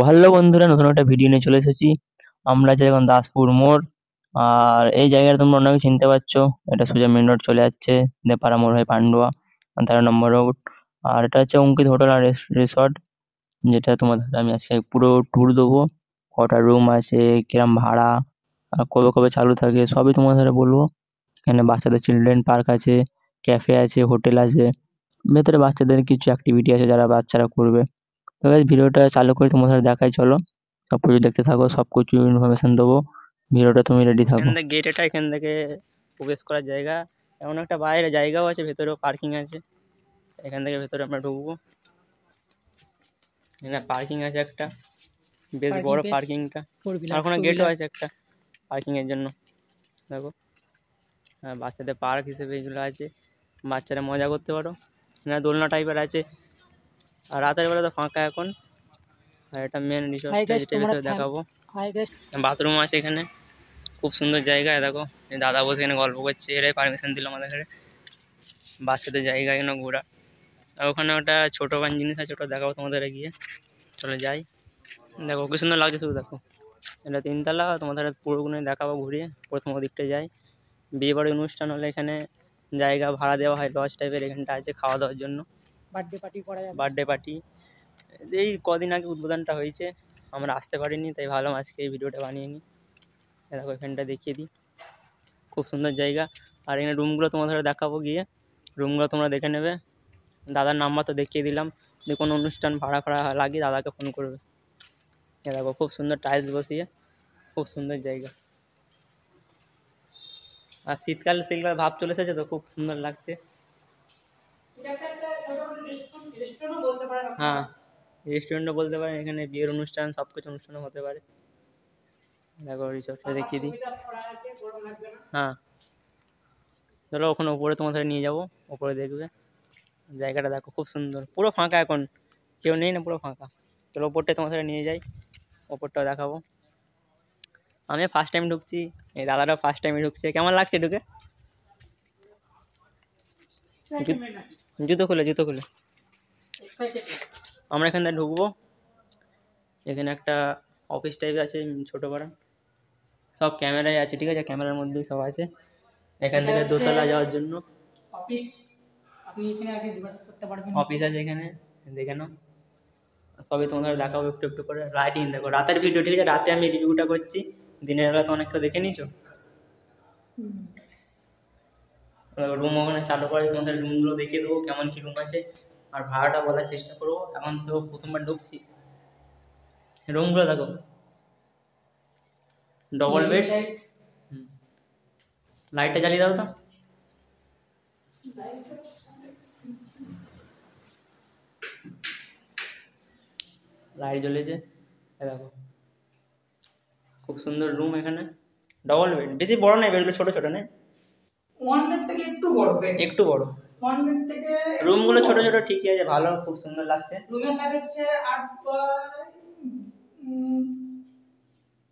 Hello বন্ধুরা, নতুন একটা ভিডিও নিয়ে চলে এসেছি। আমরা আছি এখন দাসপুর মোড়। আর এই জায়গাটা তোমরা অনেকে চিনতে পারছো, এটা সোজা মেন রোড চলে যাচ্ছে, নেপাড়া মোড় হয়ে পান্ডুয়া 13 নম্বর রোড। আর এটা হচ্ছে অঙ্কিত হোটেল আর রিসর্ট, যেটা তোমাদের আমি আজকে পুরো ট্যুর দেবো। কটা রুম আছে, কিরম ভাড়া, আর কবে কবে চালু থাকে সবই তোমাদের বলবো। এখানে বাচ্চাদের চিলড্রেন পার্ক আছে, ক্যাফে আছে, হোটেল আছে, ভেতরে বাচ্চাদের কিছু অ্যাক্টিভিটি আছে যারা বাচ্চারা করবে। তো গাইস ভিডিওটা চালু করে তোমাদের সাথে দেখাই, চলো সব কিছু দেখতে থাকো, সব কিছু ইনফরমেশন দেবো। ভিডিওটা তুমি রেডি থাকো। এখান থেকে গেট, এটা এখান থেকে প্রবেশ করার জায়গা। এমন একটা বাইরে জায়গাও আছে, ভেতরেও পার্কিং আছে। এখান থেকে ভেতরে আমরা ঢুকবো। এখানে পার্কিং আছে একটা, বেশ বড় পার্কিংটা। আর ওখানে গেটও আছে একটা পার্কিংয়ের জন্য। দেখো, হ্যাঁ, বাচ্চাদের পার্ক হিসেবে এগুলো আছে, বাচ্চারা মজা করতে পারো। এখানে দোলনা টাইপের আছে। আর রাতের বেলা তো ফাঁকা এখন। আর এটা মেন রিসর্টটা, যেটা ভেতরে দেখাবো। বাথরুম আছে এখানে, খুব সুন্দর জায়গা। দেখো, এই দাদা বসে এখানে গল্প করছে, এরাই পারমিশন দিল আমাদের ঘরে বাচ্চাদের জায়গা এখানে ঘোরা। আর ওখানে একটা ছোটো গান জিনিস আছে, ওটা দেখাবো তোমাদের গিয়ে। চলে যাই। দেখো কি সুন্দর লাগছে, শুধু দেখো। এটা 3 তলা, তোমাদের পুরোগুলো দেখাবো ঘুরিয়ে। প্রথম দিকটা যাই। বিয়েবাড়ির অনুষ্ঠান হলে এখানে জায়গা ভাড়া দেওয়া হয়, লজ টাইপের। এখানটা আছে খাওয়া দাওয়ার জন্য, বার্থডে পার্টি করা যায়। বার্থডে পার্টি এই কদিন আগে উদ্বোধনটা হয়েছে, আমরা আসতে পারিনি, তাই ভাবলাম আজকে এই ভিডিওটা বানিয়ে নিই। দেখো এখানটা দেখিয়ে দিই, খুব সুন্দর জায়গা। আর এখানে রুমগুলো তোমাদের দেখাবো গিয়ে, রুমগুলো তোমরা দেখে নেবে। দাদার নাম্বার তো দেখিয়ে দিলাম, যে কোনো অনুষ্ঠান ভাড়া ফাড়া লাগে দাদাকে ফোন করবে। দেখো খুব সুন্দর টাইলস বসিয়ে, খুব সুন্দর জায়গা। আর শীতকাল শীতকাল ভাব চলে এসেছে, তো খুব সুন্দর লাগছে। হ্যাঁ, রেস্টুরেন্টও বলতে পারেন। এখানে বিয়ের অনুষ্ঠান, সব কিছু অনুষ্ঠানও হতে পারে। দেখো রিসর্টটা দেখিয়ে দিই। হ্যাঁ, চলো ওখানে উপরে তোমাদের নিয়ে যাবো, উপরে দেখবে জায়গাটা। দেখো খুব সুন্দর, পুরো ফাঁকা এখন, কেউ নেই না, পুরো ফাঁকা। চলো ওপরটায় তোমাদের নিয়ে যাই, ওপরটাও দেখাবো। আমি ফার্স্ট টাইম ঢুকছি, এই দাদাটাও ফার্স্ট টাইমে ঢুকছে। কেমন লাগছে ঢুকে? জুতো খুলে, জুতো খুলে। আমরা এখান থেকে ঢুকবো। এখানে একটা অফিস টাইপ আছে, ছোটো বড় সব ক্যামেরাই আছে, ঠিক আছে, ক্যামেরার মধ্যেই সব আছে। এখান থেকে দোতলা যাওয়ার জন্য অফিস, আপনি এখানে আগে যোগাযোগ করতে পারবেন। অফিস আছে এখানে, দেখে নাও। সবই তোমাদের দেখাবো একটু একটু করে। লাইটিং দেখো, রাতের ভিডিও, ঠিক আছে, রাতে আমি রিভিউটা করছি, দিনের বেলা তো অনেক কেউ দেখে নিয়েছো। রুম ওখানে চালু করে তোমাদের রুমগুলো দেখিয়ে দেবো, কেমন কি রুম আছে, আর ভাড়াটা বলার চেষ্টা করবো। এখন তো প্রথমবার ঢুকছি। রুমগুলো দেখো, ডবল বেড। লাইটটা জ্বালিয়ে দাও তো। লাইট জ্বলেছে, দেখো খুব সুন্দর রুম। এখানে ডবল বেড, বেশি বড় নয়, বেডগুলো ছোট ছোট নেই। ওয়ান বেড থেকে একটু বড়, বেড একটু বড়। ওয়ান বেড থেকে রুমগুলো ছোট ছোট, ঠিকই আছে, ভালো, খুব সুন্দর লাগছে। রুমের সাইজ হচ্ছে 8 বাই,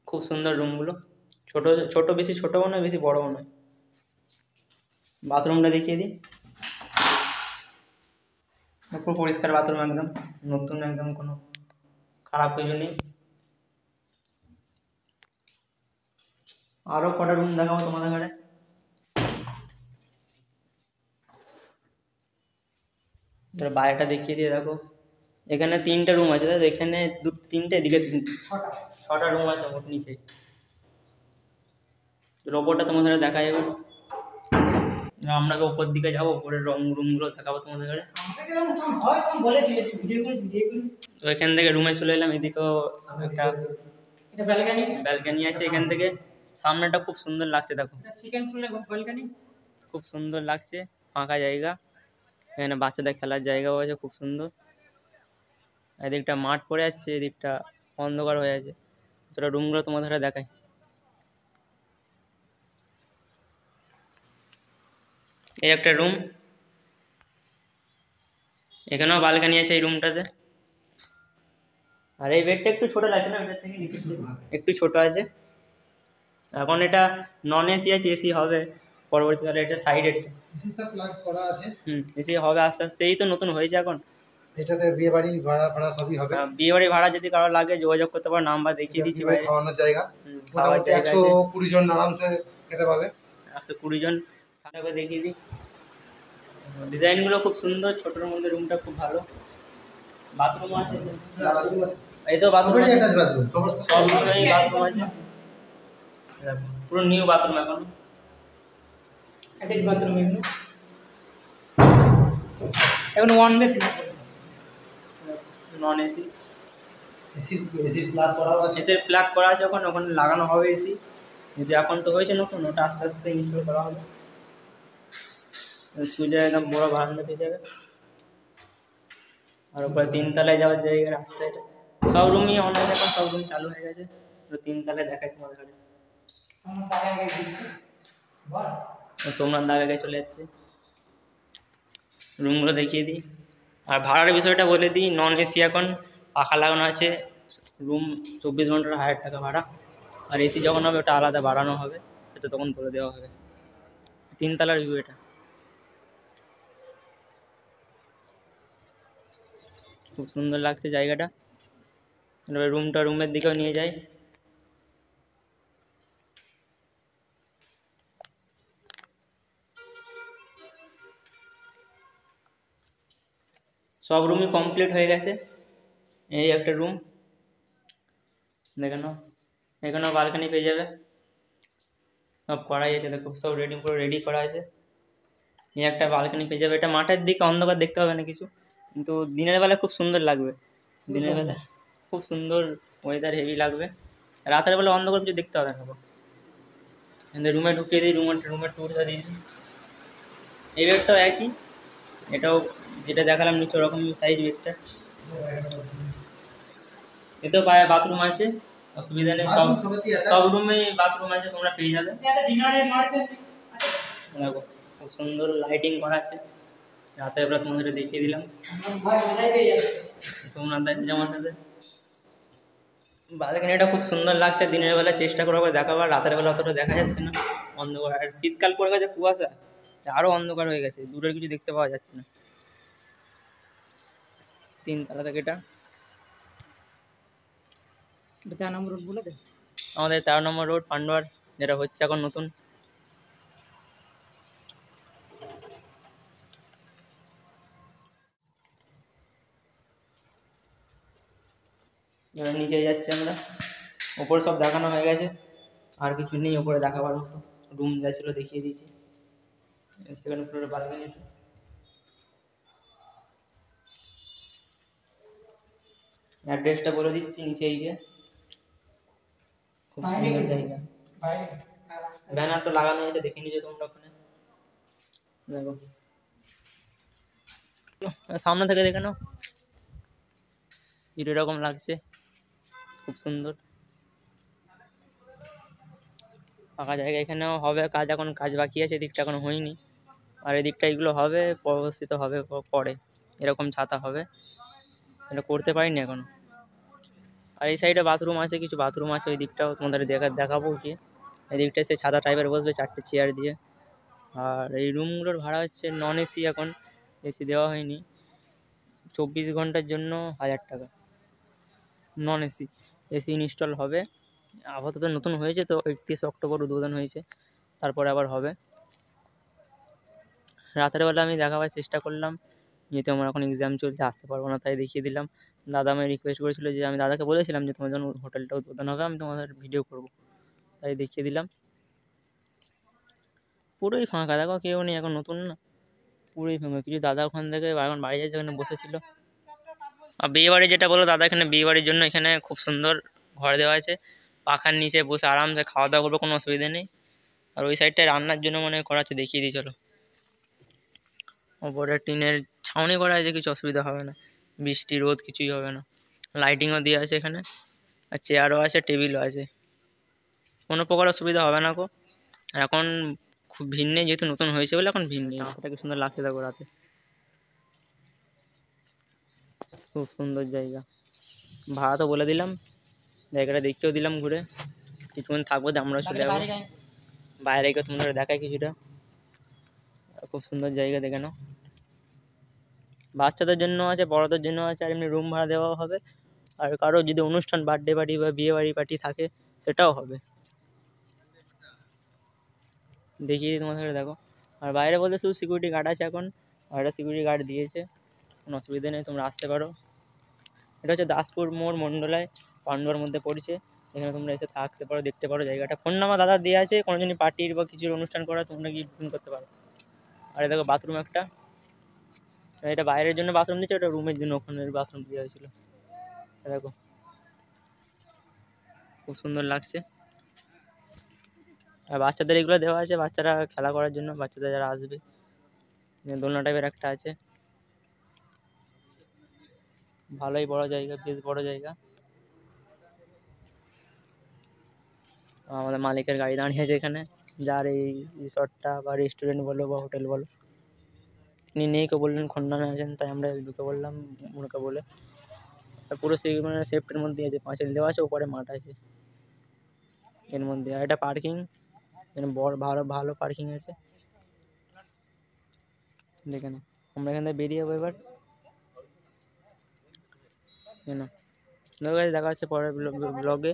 খুব সুন্দর রুমগুলো। ছোট ছোট, বেশি ছোটও নয়, বেশি বড়ও নয়। বাথরুমটা দেখিয়ে দিই। পুরো পরিষ্কার বাথরুম, একদম নতুন, একদম কোনো খারাপ কিছু নেই। আরো কটা রুম দেখাবো তোমাদের ঘরে। বাইরেটা দেখিয়ে দিয়ে, দেখো এখানে 3টে রুম আছে, তাই তো? এখানে 3টে, এদিকে 3টে, 6টা রুম আছে মোট নিচে। ওপরটা তোমাদের দেখা যাবে। আমরা ওপর দিকে যাবো, ওপরের রুমগুলো দেখাবো তোমাদের। তো এখান থেকে রুমে চলে এলাম। এদিকেও একটা ব্যালকানি আছে। এখান থেকে সামনেটা খুব সুন্দর লাগছে, দেখো। সেকেন্ড ফ্লোরে ব্যালকানি খুব সুন্দর লাগছে, ফাঁকা জায়গা। এখানে বাচ্চাদের খেলার জায়গাও আছে, খুব সুন্দর। এদিকটা মাঠ পড়ে যাচ্ছে, এদিকটা অন্ধকার হয়ে আছে। তোরা রুমগুলো তোমাদের দেখাই। এই একটা রুম, এখানেও বালকানি আছে এই রুমটাতে। আর এই বেডটা একটু ছোট লাগছে না, বেডের থেকে একটু ছোট আছে। এখন এটা নন এসি আছে, এসি হবে পরবর্তীকালে। এটা সাইডে প্লাগ করা আছে। এসি হবে আস্তে আস্তে, এই তো নতুন হয়েছে এখন। এটাতে বিয়ে বাড়ি ভাড়া ভাড়া সবই হবে। বিয়ে বাড়ি ভাড়া যদি কারো লাগে যোগাযোগ করতে পারো, নাম্বার দেখিয়ে দিচ্ছি। খাওয়ানোর জায়গা মোটামুটি 120 জন আরামসে খেতে পাবে। 120 জন করে দেখিয়ে দিই। ডিজাইনগুলো খুব সুন্দর, ছোটোর মধ্যে রুমটা খুব ভালো। বাথরুম আছে, এই তো বাথরুম আছে, সব রুমেই বাথরুম আছে। পুরো নিউ বাথরুম এখন, অ্যাটাচ বাথরুম। এখন ওয়ান বে flat, non AC. AC plug করা আছে, এসির প্লাগ করা আছে, ওখানে লাগানো হবে এসি। যদি এখন তো হয়েছে নতুন, ওটা আস্তে আস্তে ইনস্টল করা হবে। সুইচের একদম বড় বারান্দা পেয়ে যাবে। আর উপরে 3 তলায় যাওয়ার জায়গা, রাস্তা। এটা সব রুমই অনলাইন, এখন সব রুম চালু হয়ে গেছে। 3 তলায় দেখাই তোমাদের। সোমনাথ দাগ আগে চলে যাচ্ছে। রুমগুলো দেখিয়ে দিই। আর ভাড়ার বিষয়টা বলে দিই, নন এসি এখন পাখা লাগানো আছে। রুম 24 ঘন্টার 1000 টাকা ভাড়া। আর এসি যখন হবে ওটা আলাদা বাড়ানো হবে, সেটা তখন বলে দেওয়া হবে। 3 তলার ভিউ এটা, খুব সুন্দর লাগছে জায়গাটা। রুমের দিকেও নিয়ে যাই। সব রুমই কমপ্লিট হয়ে গেছে। এই একটা রুম, দেখে নাও। এখানেও বালকানি পেয়ে যাবে, সব করাই আছে, দেখো সব রেডি করা আছে। এই একটা বালকানি পেয়ে যাবে। এটা মাঠের দিকে, অন্ধকার দেখতে হবে না কিছু, কিন্তু দিনের বেলা খুব সুন্দর লাগবে। দিনের বেলা খুব সুন্দর ওয়েদার, হেভি লাগবে। রাতের বেলা অন্ধকার কিছু দেখতে হবে না। রুমে ঢুকিয়ে দিই, রুমের ট্যুরটা দিয়ে দিই। এই বেডটাও একই, এটাও যেটা দেখালাম নিচে ওরকমই সাইজ বেডটা। এতেও বাথরুম আছে, অসুবিধা নেই। সব রুমে বাথরুম আছে, তোমরা পেয়ে যাবে। দেখো খুব সুন্দর লাইটিং করা আছে। রাতের বেলা তোমাদের দেখিয়ে দিলাম। সোমনাথ দাস যেমন বালকানিটা খুব সুন্দর লাগছে। দিনের বেলা চেষ্টা করবো দেখাবার, রাতের বেলা অতটা দেখা যাচ্ছে না, অন্ধকার। আর শীতকাল পড়ে গেছে, কুয়াশা, আরও অন্ধকার হয়ে গেছে, দূরের কিছু দেখতে পাওয়া যাচ্ছে না। 3 তলা থেকে এটা 13 নম্বর রোড বলে দে। আমাদের 13 নম্বর রোড পান্ডুয়ার, যেটা হচ্ছে এখন নতুন। এবার নিচে যাচ্ছি আমরা। ওপরে সব দেখানো হয়ে গেছে, আর কিছু নেই ওপরে দেখাবার মতো। রুম যা ছিল দেখিয়ে দিয়েছি। সেকেন্ড ফ্লোরে বালকানি। অ্যাড্রেসটা বলে দিচ্ছি নিচে, এই যে খুব সুন্দর জায়গা। ব্যানার তো লাগানো হয়েছে, দেখে নিয়েছো তোমরা ওখানে, দেখো সামনে থেকে দেখে নাও। এরকম লাগছে, খুব সুন্দর ফাঁকা জায়গা। এখানেও হবে কাজ, এখন কাজ বাকি আছে, এদিকটা এখনো হয়নি। আর এদিকটা এগুলো হবে, পরবর্তীতে হবে পরে। এরকম ছাতা হবে, এটা করতে পারিনি এখনো। আর এই সাইডে বাথরুম আছে, কিছু বাথরুম আছে, ওই দিকটাও তোমাদের দেখাবো কি। এদিকটা এসে ছাতা টাইপের বসবে 4টে চেয়ার দিয়ে। আর এই রুমগুলোর ভাড়া হচ্ছে নন এসি, এখন এসি দেওয়া হয়নি, 24 ঘন্টার জন্য 1000 টাকা নন এসি। এসি ইনস্টল হবে, আপাতত নতুন হয়েছে তো, 31 অক্টোবর উদ্বোধন হয়েছে, তারপরে আবার হবে। রাতের বেলা আমি দেখাবার চেষ্টা করলাম, যেহেতু আমার এখন এক্সাম চলছে আসতে পারবো না, তাই দেখিয়ে দিলাম। দাদা আমায় রিকোয়েস্ট করেছিল যে আমি দাদাকে বলেছিলাম যে তোমার যখন হোটেলটা উদ্বোধন হবে আমি তোমাদের ভিডিও করব, তাই দেখিয়ে দিলাম। পুরোই ফাঁকা, দেখো কেউ নেই, এখন নতুন না, পুরোই ফাঁকা। কিছু দাদা ওখান থেকে এখন বাড়ি যাচ্ছে, ওখানে বসেছিল। আর বিয়ে বাড়ি যেটা বলো দাদা, এখানে বিয়ে বাড়ির জন্য এখানে খুব সুন্দর ঘর দেওয়া আছে, পাখার নিচে বসে আরামসে খাওয়া দাওয়া করবো, কোনো অসুবিধা নেই। আর ওই সাইডটায় রান্নার জন্য মনে হয় করা আছে, দেখিয়ে দিই চলো। ওপরে টিনের ছাউনি করা আছে, কিছু অসুবিধা হবে না, বৃষ্টি রোদ কিছুই হবে না। লাইটিংও দেওয়া আছে এখানে, আর চেয়ারও আছে, টেবিলও আছে, কোনো প্রকার অসুবিধা হবে না গো। আর এখন খুব ভিড় নেই, যেহেতু নতুন হয়েছে বলে এখন ভিড় নেই। রাস্তাটা কি সুন্দর লাগছে দেখো রাতে, খুব সুন্দর জায়গা। ভাড়া তো বলে দিলাম, জায়গাটা দেখিয়েও দিলাম ঘুরে, কিছুক্ষণ থাকবো দিয়ে আমরা চলে যাবো। বাইরে গিয়ে তোমাদের দেখায় কিছুটা, খুব সুন্দর জায়গা, দেখে নাও। বাচ্চাদের জন্য আছে, বড়দের জন্য আছে, আর এমনি রুম ভাড়া দেওয়াও হবে। আর কারো যদি অনুষ্ঠান বার্থডে পার্টি বা বিয়ে বাড়ি পার্টি থাকে সেটাও হবে, দেখিয়ে দিই তোমাদের, দেখো। আর বাইরে বলতে শুধু সিকিউরিটি গার্ড আছে এখন, আর একটা সিকিউরিটি গার্ড দিয়েছে, কোনো অসুবিধা নেই, তোমরা আসতে পারো। এটা হচ্ছে দাসপুর মোড়, মন্ডলায় পান্ডুয়ার মধ্যে পড়ছে। এখানে তোমরা এসে থাকতে পারো, দেখতে পারো জায়গাটা। ফোন নাম্বার দাদা দেওয়া আছে, কোনো যদি পার্টির বা কিছুর অনুষ্ঠান করা তোমরা গিয়ে বুকিং করতে পারো। আর দেখো বাথরুম একটা, এটা বাইরের জন্য বাথরুম দিচ্ছে, ওটা রুমের জন্য ওখানে বাথরুম দেওয়া হয়েছিল। দেখো খুব সুন্দর লাগছে। আর বাচ্চাদের এগুলো দেওয়া আছে, বাচ্চারা খেলা করার জন্য, বাচ্চাদের যারা আসবে। দোলনা টাইপের একটা আছে, ভালোই বড় জায়গা, বেশ বড় জায়গা। আমাদের মালিকের গাড়ি দাঁড়িয়ে আছে এখানে, যার এই রিসর্টটা বা রেস্টুরেন্ট বলো বা হোটেল বলো। তিনি নেই, কেউ বললেন খন্ডনে আছেন, তাই আমরা দুটো বললাম মুরকা বলে। আর পুরো সেই মানে সেফটির মধ্যে আছে, পাঁচিল দেওয়া আছে, ওপরে মাঠ আছে এর মধ্যে। আর এটা পার্কিং, এখানে বড় ভালো ভালো পার্কিং আছে, দেখে নাও। আমরা এখান থেকে বেরিয়ে যাবো এবার, না দেখা হচ্ছে পরের ব্লগে।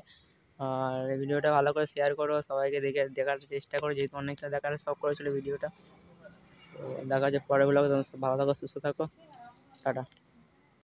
আর এই ভিডিওটা ভালো করে শেয়ার করো, সবাইকে দেখার চেষ্টা করো, যেহেতু অনেকটা দেখার শখ করেছিল ভিডিওটা। তো দেখা হচ্ছে পরের ব্লগে, তোমার সব ভালো থাকো, সুস্থ থাকো, টাটা।